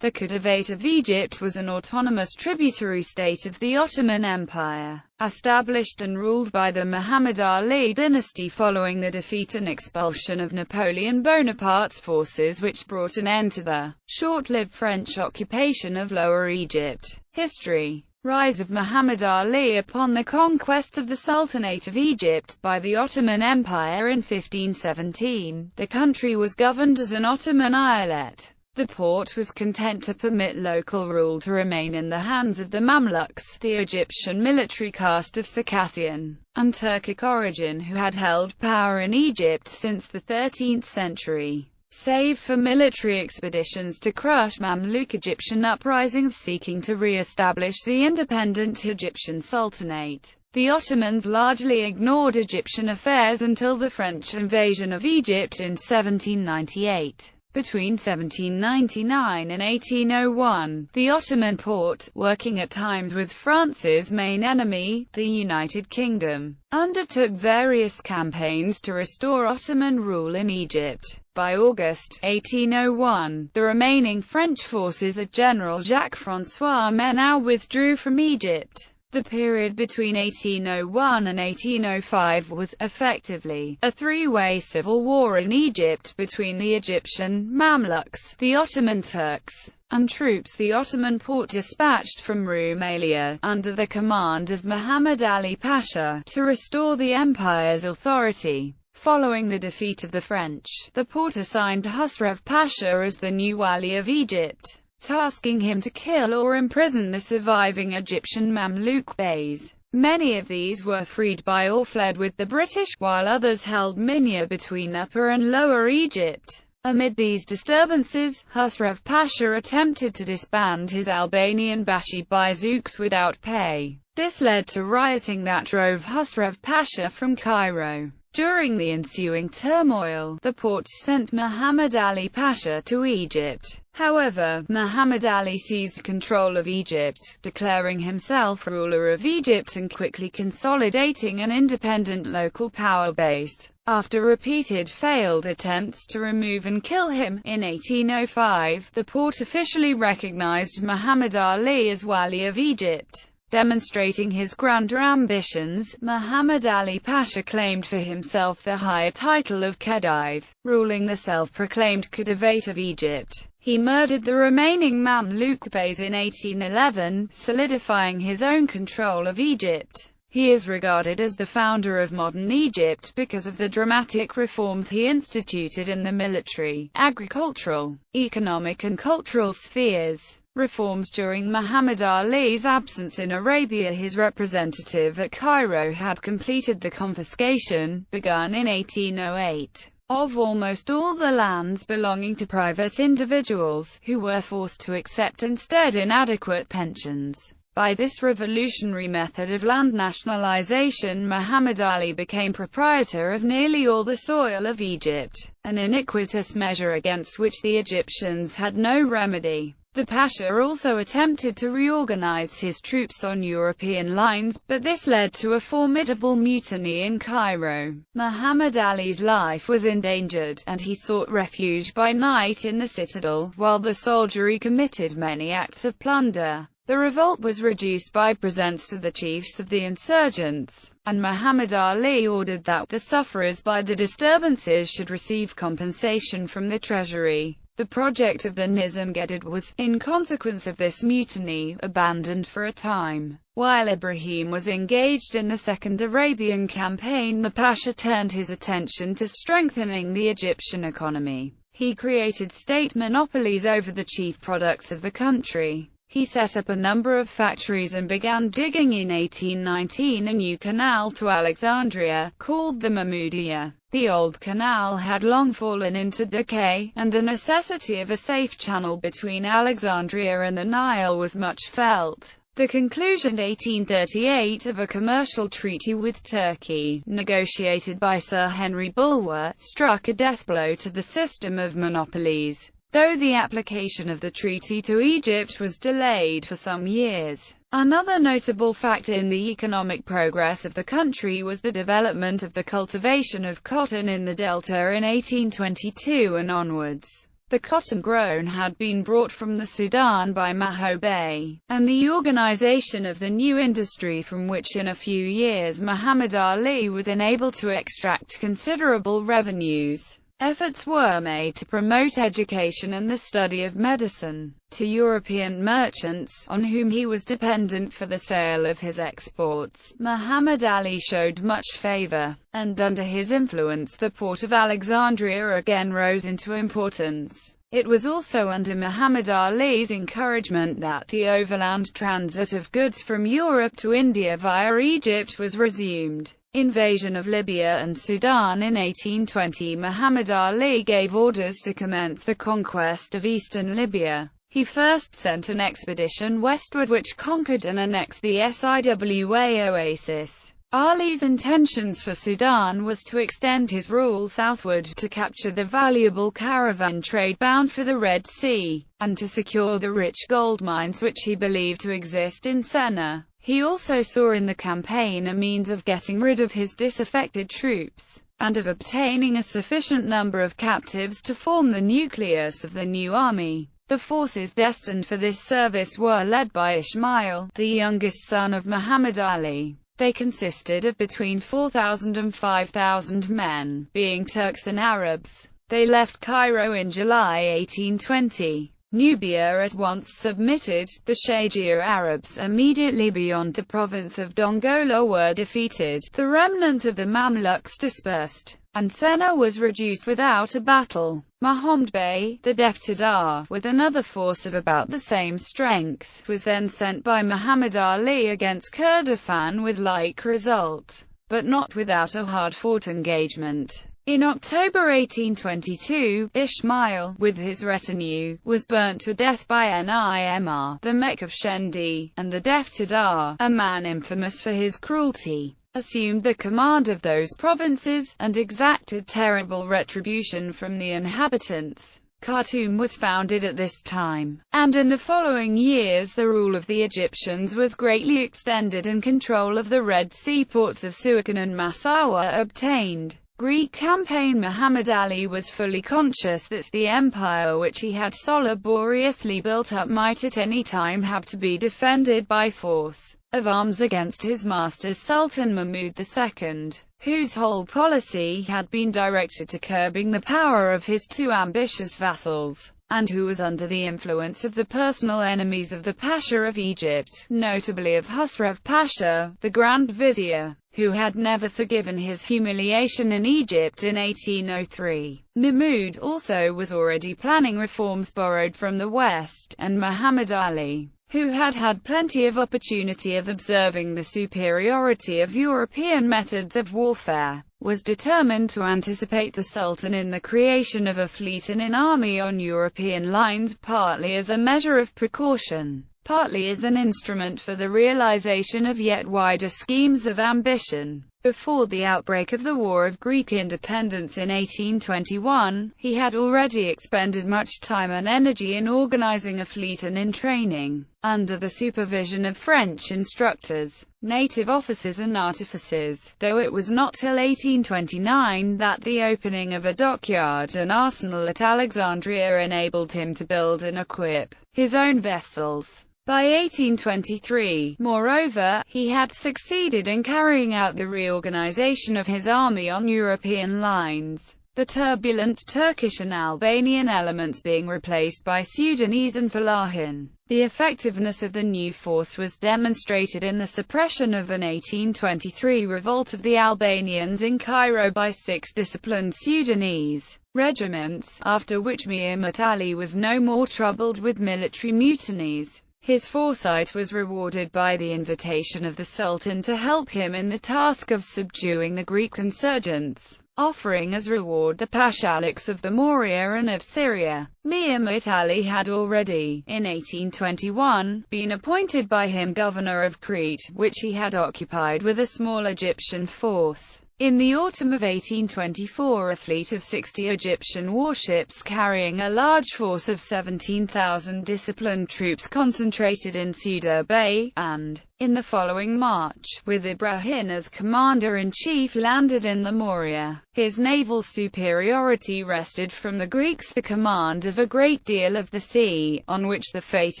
The Khedivate of Egypt was an autonomous tributary state of the Ottoman Empire, established and ruled by the Muhammad Ali dynasty following the defeat and expulsion of Napoleon Bonaparte's forces, which brought an end to the short-lived French occupation of Lower Egypt. History. Rise of Muhammad Ali. Upon the conquest of the Sultanate of Egypt by the Ottoman Empire in 1517, the country was governed as an Ottoman eyalet. The Porte was content to permit local rule to remain in the hands of the Mamluks, the Egyptian military caste of Circassian and Turkic origin who had held power in Egypt since the 13th century. Save for military expeditions to crush Mamluk Egyptian uprisings seeking to re-establish the independent Egyptian Sultanate, the Ottomans largely ignored Egyptian affairs until the French invasion of Egypt in 1798. Between 1799 and 1801, the Ottoman Porte, working at times with France's main enemy, the United Kingdom, undertook various campaigns to restore Ottoman rule in Egypt. By August 1801, the remaining French forces at General Jacques-François Menou withdrew from Egypt. The period between 1801 and 1805 was, effectively, a three-way civil war in Egypt between the Egyptian Mamluks, the Ottoman Turks, and troops the Ottoman Porte dispatched from Rumelia, under the command of Muhammad Ali Pasha, to restore the empire's authority. Following the defeat of the French, the Porte assigned Khusrev Pasha as the new Wali of Egypt, tasking him to kill or imprison the surviving Egyptian Mamluk beys. Many of these were freed by or fled with the British, while others held Minya between Upper and Lower Egypt. Amid these disturbances, Khusrev Pasha attempted to disband his Albanian Bashi Bazouks without pay. This led to rioting that drove Khusrev Pasha from Cairo. During the ensuing turmoil, the Porte sent Muhammad Ali Pasha to Egypt. However, Muhammad Ali seized control of Egypt, declaring himself ruler of Egypt and quickly consolidating an independent local power base. After repeated failed attempts to remove and kill him, in 1805, the Porte officially recognized Muhammad Ali as Wali of Egypt. Demonstrating his grander ambitions, Muhammad Ali Pasha claimed for himself the higher title of Khedive, ruling the self-proclaimed Khedivate of Egypt. He murdered the remaining Mamluk beys in 1811, solidifying his own control of Egypt. He is regarded as the founder of modern Egypt because of the dramatic reforms he instituted in the military, agricultural, economic and cultural spheres. Reforms during Muhammad Ali's absence in Arabia. His representative at Cairo had completed the confiscation, begun in 1808, of almost all the lands belonging to private individuals, who were forced to accept instead inadequate pensions. By this revolutionary method of land nationalization, Muhammad Ali became proprietor of nearly all the soil of Egypt, an iniquitous measure against which the Egyptians had no remedy. The Pasha also attempted to reorganize his troops on European lines, but this led to a formidable mutiny in Cairo. Muhammad Ali's life was endangered, and he sought refuge by night in the citadel, while the soldiery committed many acts of plunder. The revolt was reduced by presents to the chiefs of the insurgents, and Muhammad Ali ordered that the sufferers by the disturbances should receive compensation from the treasury. The project of the Nizam Gedid was, in consequence of this mutiny, abandoned for a time. While Ibrahim was engaged in the Second Arabian Campaign, the Pasha turned his attention to strengthening the Egyptian economy. He created state monopolies over the chief products of the country. He set up a number of factories and began digging in 1819 a new canal to Alexandria, called the Mahmudiyya. The old canal had long fallen into decay, and the necessity of a safe channel between Alexandria and the Nile was much felt. The conclusion in 1838 of a commercial treaty with Turkey, negotiated by Sir Henry Bulwer, struck a death blow to the system of monopolies. Though the application of the treaty to Egypt was delayed for some years. Another notable factor in the economic progress of the country was the development of the cultivation of cotton in the Delta in 1822 and onwards. The cotton grown had been brought from the Sudan by Maho Bey, and the organization of the new industry from which in a few years Muhammad Ali was enabled to extract considerable revenues. Efforts were made to promote education and the study of medicine to European merchants, on whom he was dependent for the sale of his exports. Muhammad Ali showed much favor, and under his influence the port of Alexandria again rose into importance. It was also under Muhammad Ali's encouragement that the overland transit of goods from Europe to India via Egypt was resumed. Invasion of Libya and Sudan. In 1820, Muhammad Ali gave orders to commence the conquest of eastern Libya. He first sent an expedition westward which conquered and annexed the Siwa oasis. Ali's intentions for Sudan was to extend his rule southward, to capture the valuable caravan trade bound for the Red Sea, and to secure the rich gold mines which he believed to exist in Sennar. He also saw in the campaign a means of getting rid of his disaffected troops, and of obtaining a sufficient number of captives to form the nucleus of the new army. The forces destined for this service were led by Ismail, the youngest son of Muhammad Ali. They consisted of between 4,000 and 5,000 men, being Turks and Arabs. They left Cairo in July 1820. Nubia at once submitted. The Shajir Arabs immediately beyond the province of Dongola were defeated, the remnant of the Mamluks dispersed, and Sennar was reduced without a battle. Muhammad Bey, the Deftadar, with another force of about the same strength, was then sent by Muhammad Ali against Kurdistan with like result, but not without a hard-fought engagement. In October 1822, Ismail, with his retinue, was burnt to death by Nimr, the Mek of Shendi, and the Deftadar, a man infamous for his cruelty, assumed the command of those provinces, and exacted terrible retribution from the inhabitants. Khartoum was founded at this time, and in the following years the rule of the Egyptians was greatly extended and control of the Red Sea ports of Suakin and Massawa obtained. Greek campaign. Muhammad Ali was fully conscious that the empire which he had so laboriously built up might at any time have to be defended by force of arms against his master Sultan Mahmud II, whose whole policy had been directed to curbing the power of his two ambitious vassals, and who was under the influence of the personal enemies of the Pasha of Egypt, notably of Husrev Pasha, the Grand Vizier, who had never forgiven his humiliation in Egypt in 1803. Mahmud also was already planning reforms borrowed from the West, and Muhammad Ali, who had had plenty of opportunity of observing the superiority of European methods of warfare, was determined to anticipate the Sultan in the creation of a fleet and an army on European lines, partly as a measure of precaution, partly as an instrument for the realization of yet wider schemes of ambition. Before the outbreak of the War of Greek Independence in 1821, he had already expended much time and energy in organizing a fleet and in training, under the supervision of French instructors, native officers and artificers, though it was not till 1829 that the opening of a dockyard and arsenal at Alexandria enabled him to build and equip his own vessels. By 1823, moreover, he had succeeded in carrying out the reorganization of his army on European lines, the turbulent Turkish and Albanian elements being replaced by Sudanese and Falahin. The effectiveness of the new force was demonstrated in the suppression of an 1823 revolt of the Albanians in Cairo by 6 disciplined Sudanese regiments, after which Muhammad Ali was no more troubled with military mutinies. His foresight was rewarded by the invitation of the Sultan to help him in the task of subduing the Greek insurgents, offering as reward the Pashaliks of the Morea and of Syria. Muhammad Ali had already, in 1821, been appointed by him governor of Crete, which he had occupied with a small Egyptian force. In the autumn of 1824, a fleet of 60 Egyptian warships carrying a large force of 17,000 disciplined troops concentrated in Suda Bay, and in the following March, with Ibrahim as commander-in-chief, landed in the Morea. His naval superiority wrested from the Greeks the command of a great deal of the sea, on which the fate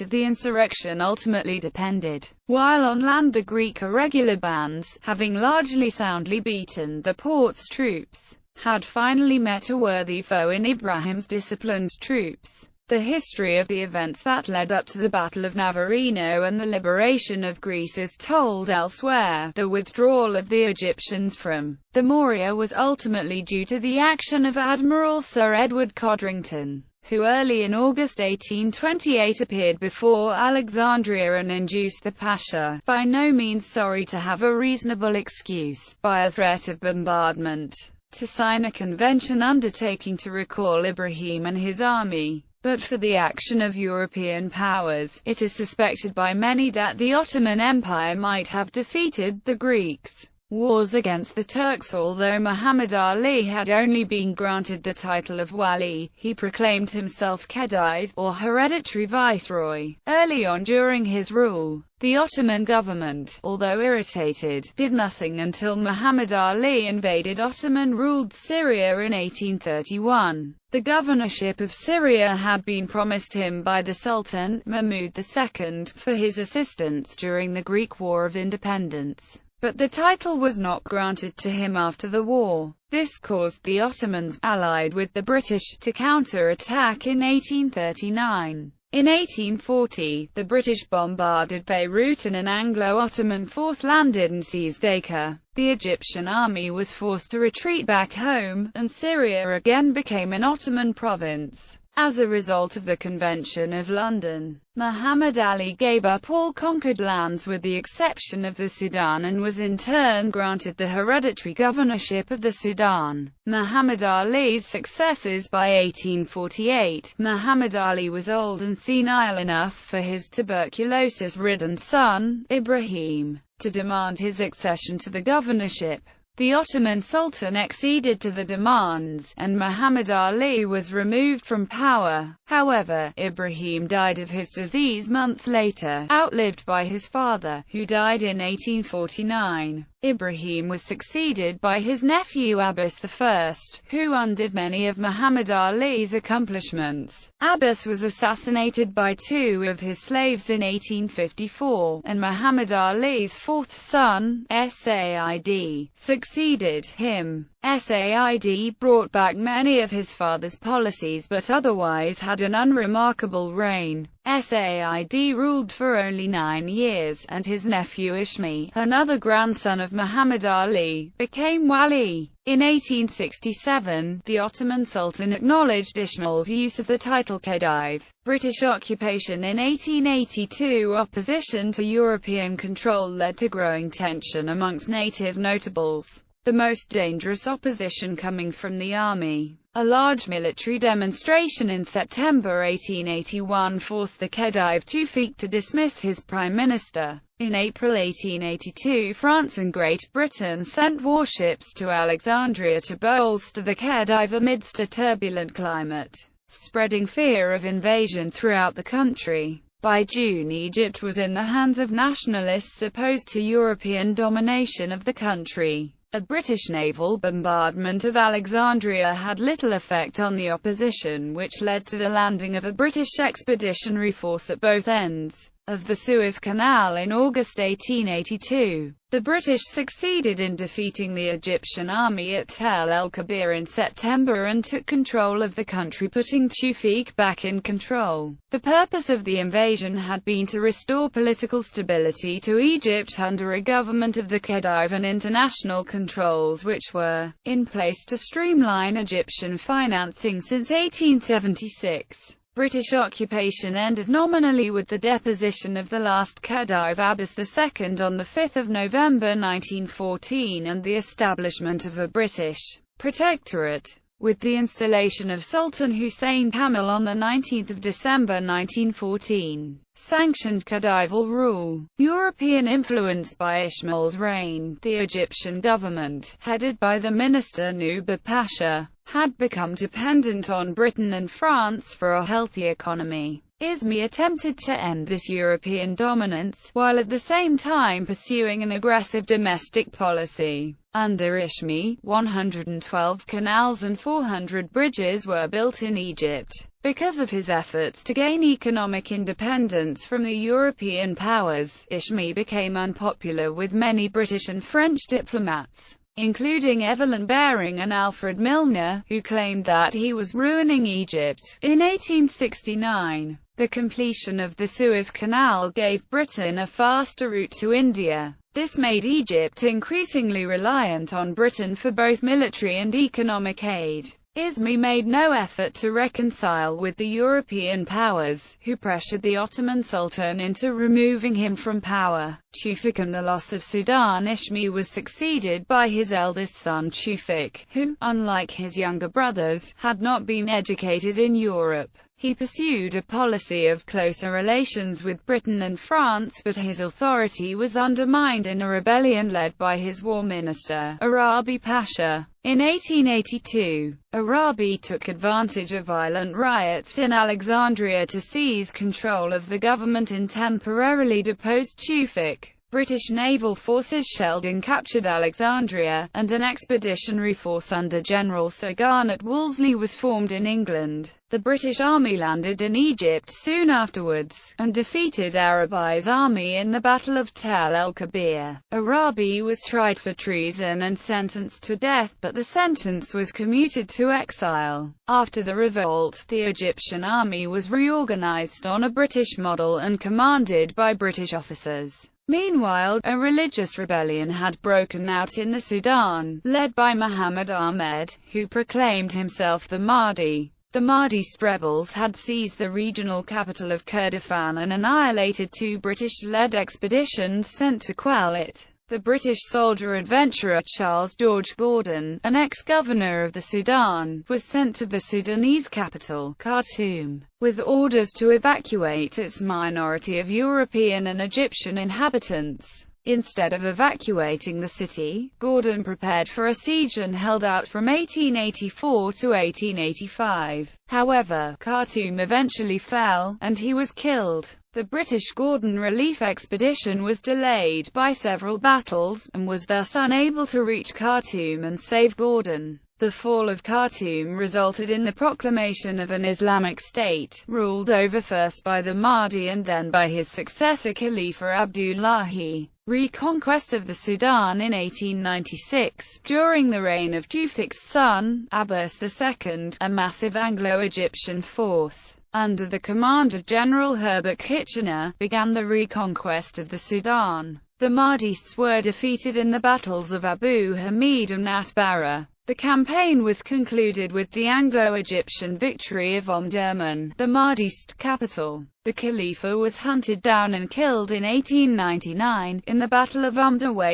of the insurrection ultimately depended. While on land, the Greek irregular bands, having largely soundly beaten the Porte's troops, had finally met a worthy foe in Ibrahim's disciplined troops. The history of the events that led up to the Battle of Navarino and the liberation of Greece is told elsewhere. The withdrawal of the Egyptians from the Morea was ultimately due to the action of Admiral Sir Edward Codrington, who early in August 1828 appeared before Alexandria and induced the Pasha, by no means sorry to have a reasonable excuse, by a threat of bombardment, to sign a convention undertaking to recall Ibrahim and his army. But for the action of European powers, it is suspected by many that the Ottoman Empire might have defeated the Greeks' wars against the Turks. Although Muhammad Ali had only been granted the title of Wali, he proclaimed himself Khedive, or hereditary viceroy. Early on during his rule, the Ottoman government, although irritated, did nothing until Muhammad Ali invaded Ottoman-ruled Syria in 1831. The governorship of Syria had been promised him by the Sultan, Mahmud II, for his assistance during the Greek War of Independence, but the title was not granted to him after the war. This caused the Ottomans, allied with the British, to counter-attack in 1839. In 1840, the British bombarded Beirut and an Anglo-Ottoman force landed and seized Acre. The Egyptian army was forced to retreat back home, and Syria again became an Ottoman province. As a result of the Convention of London, Muhammad Ali gave up all conquered lands with the exception of the Sudan and was in turn granted the hereditary governorship of the Sudan. Muhammad Ali's successors. By 1848, Muhammad Ali was old and senile enough for his tuberculosis-ridden son, Ibrahim, to demand his accession to the governorship. The Ottoman Sultan acceded to the demands, and Muhammad Ali was removed from power. However, Ibrahim died of his disease months later, outlived by his father, who died in 1849. Ibrahim was succeeded by his nephew Abbas I, who undid many of Muhammad Ali's accomplishments. Abbas was assassinated by two of his slaves in 1854, and Muhammad Ali's fourth son, Said, succeeded him. Said brought back many of his father's policies but otherwise had an unremarkable reign. Said ruled for only 9 years, and his nephew Ishmi, another grandson of Muhammad Ali, became Wali. In 1867, the Ottoman Sultan acknowledged Ismail's use of the title Khedive. British occupation. In 1882, opposition to European control led to growing tension amongst native notables, the most dangerous opposition coming from the army. A large military demonstration in September 1881 forced the Khedive Tawfiq to dismiss his prime minister. In April 1882, France and Great Britain sent warships to Alexandria to bolster the Khedive amidst a turbulent climate, spreading fear of invasion throughout the country. By June, Egypt was in the hands of nationalists opposed to European domination of the country. A British naval bombardment of Alexandria had little effect on the opposition, which led to the landing of a British expeditionary force at both ends of the Suez Canal in August 1882. The British succeeded in defeating the Egyptian army at Tel el-Kabir in September and took control of the country, putting Tawfiq back in control. The purpose of the invasion had been to restore political stability to Egypt under a government of the Khedive and international controls which were in place to streamline Egyptian financing since 1876. British occupation ended nominally with the deposition of the last Khedive, Abbas II, on 5 November 1914 and the establishment of a British protectorate, with the installation of Sultan Hussein Kamel on 19 December 1914. Sanctioned Khedival rule. European influence. By Ismail's reign, the Egyptian government, headed by the minister Nubar Pasha, had become dependent on Britain and France for a healthy economy. Izmi attempted to end this European dominance, while at the same time pursuing an aggressive domestic policy. Under Izmi, 112 canals and 400 bridges were built in Egypt. Because of his efforts to gain economic independence from the European powers, Izmi became unpopular with many British and French diplomats, including Evelyn Baring and Alfred Milner, who claimed that he was ruining Egypt. In 1869, the completion of the Suez Canal gave Britain a faster route to India. This made Egypt increasingly reliant on Britain for both military and economic aid. Izmi made no effort to reconcile with the European powers, who pressured the Ottoman Sultan into removing him from power. On the loss of Sudan, Izmi was succeeded by his eldest son Tewfik, who, unlike his younger brothers, had not been educated in Europe. He pursued a policy of closer relations with Britain and France, but his authority was undermined in a rebellion led by his war minister, Arabi Pasha. In 1882, Arabi took advantage of violent riots in Alexandria to seize control of the government and temporarily deposed Tewfik. British naval forces shelled and captured Alexandria, and an expeditionary force under General Sir Garnet Wolseley was formed in England. The British Army landed in Egypt soon afterwards, and defeated Arabi's army in the Battle of Tel el-Kebir. Arabi was tried for treason and sentenced to death, but the sentence was commuted to exile. After the revolt, the Egyptian army was reorganized on a British model and commanded by British officers. Meanwhile, a religious rebellion had broken out in the Sudan, led by Muhammad Ahmed, who proclaimed himself the Mahdi. The Mahdist rebels had seized the regional capital of Kurdistan and annihilated two British-led expeditions sent to quell it. The British soldier-adventurer Charles George Gordon, an ex-governor of the Sudan, was sent to the Sudanese capital, Khartoum, with orders to evacuate its minority of European and Egyptian inhabitants. Instead of evacuating the city, Gordon prepared for a siege and held out from 1884 to 1885. However, Khartoum eventually fell, and he was killed. The British Gordon Relief Expedition was delayed by several battles, and was thus unable to reach Khartoum and save Gordon. The fall of Khartoum resulted in the proclamation of an Islamic state, ruled over first by the Mahdi and then by his successor Khalifa Abdullahi. Reconquest of the Sudan in 1896. During the reign of Tewfik's son, Abbas II, a massive Anglo-Egyptian force, under the command of General Herbert Kitchener, began the reconquest of the Sudan. The Mahdists were defeated in the battles of Abu Hamid and Atbara. The campaign was concluded with the Anglo-Egyptian victory of Omdurman, the Mahdist capital. The Khalifa was hunted down and killed in 1899, in the Battle of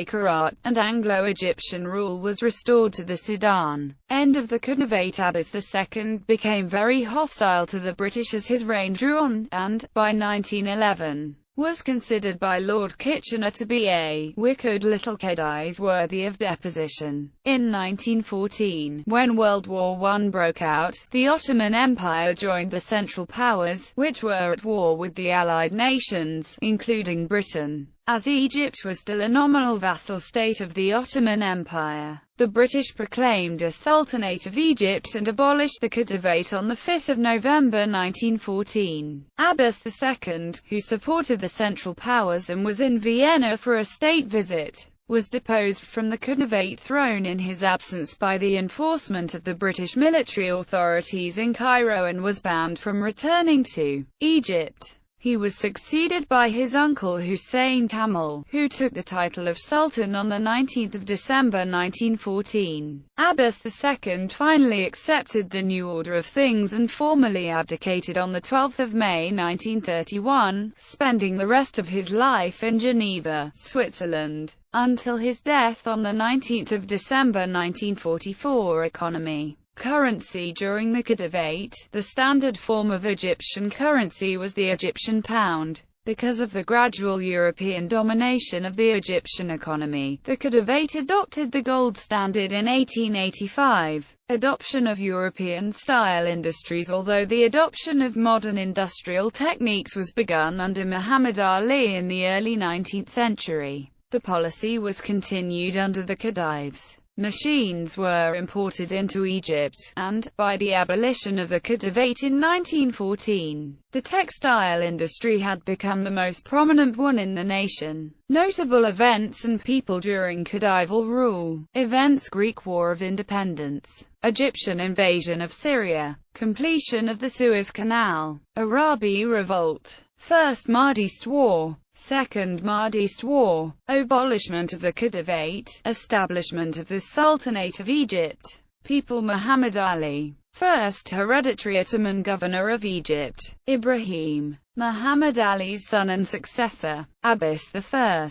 Karat, and Anglo-Egyptian rule was restored to the Sudan. End of the Khedivate. Abbas II became very hostile to the British as his reign drew on, and, by 1911, was considered by Lord Kitchener to be a wicked little Khedive worthy of deposition. In 1914, when World War I broke out, the Ottoman Empire joined the Central Powers, which were at war with the Allied nations, including Britain. As Egypt was still a nominal vassal state of the Ottoman Empire, the British proclaimed a Sultanate of Egypt and abolished the Khedivate on 5 November 1914. Abbas II, who supported the Central Powers and was in Vienna for a state visit, was deposed from the Khedivate throne in his absence by the enforcement of the British military authorities in Cairo and was banned from returning to Egypt. He was succeeded by his uncle Hussein Kamel, who took the title of Sultan on 19 December 1914. Abbas II finally accepted the new order of things and formally abdicated on 12 May 1931, spending the rest of his life in Geneva, Switzerland, until his death on 19 December 1944. Economy. Currency. During the Khedivate, the standard form of Egyptian currency was the Egyptian pound. Because of the gradual European domination of the Egyptian economy, the Khedivate adopted the gold standard in 1885. Adoption of European-style industries. Although the adoption of modern industrial techniques was begun under Muhammad Ali in the early 19th century, the policy was continued under the Khedives. Machines were imported into Egypt, and, by the abolition of the Khedivate in 1914, the textile industry had become the most prominent one in the nation. Notable events and people during Khedival rule. Events: Greek War of Independence, Egyptian invasion of Syria, completion of the Suez Canal, Arabi Revolt, First Mahdist War, Second Mahdist War, abolishment of the Khedivate, establishment of the Sultanate of Egypt. People: Muhammad Ali, first hereditary Ottoman governor of Egypt. Ibrahim, Muhammad Ali's son and successor. Abbas I,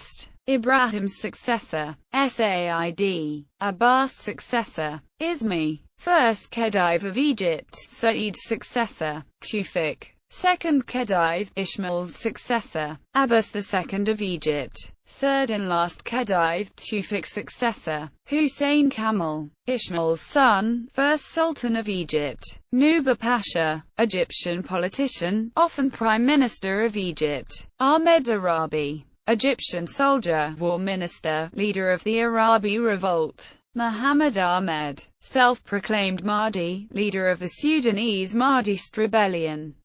Ibrahim's successor. Said, Abbas' successor. Ismi, first Khedive of Egypt. Said's successor. Tewfik, second Khedive, Ishmael's successor. Abbas II of Egypt, third and last Khedive. Tewfik's successor. Hussein Kamal, Ishmael's son, first Sultan of Egypt. Nuba Pasha, Egyptian politician, often Prime Minister of Egypt. Ahmed Arabi, Egyptian soldier, war minister, leader of the Arabi Revolt. Muhammad Ahmed, self-proclaimed Mahdi, leader of the Sudanese Mahdist rebellion.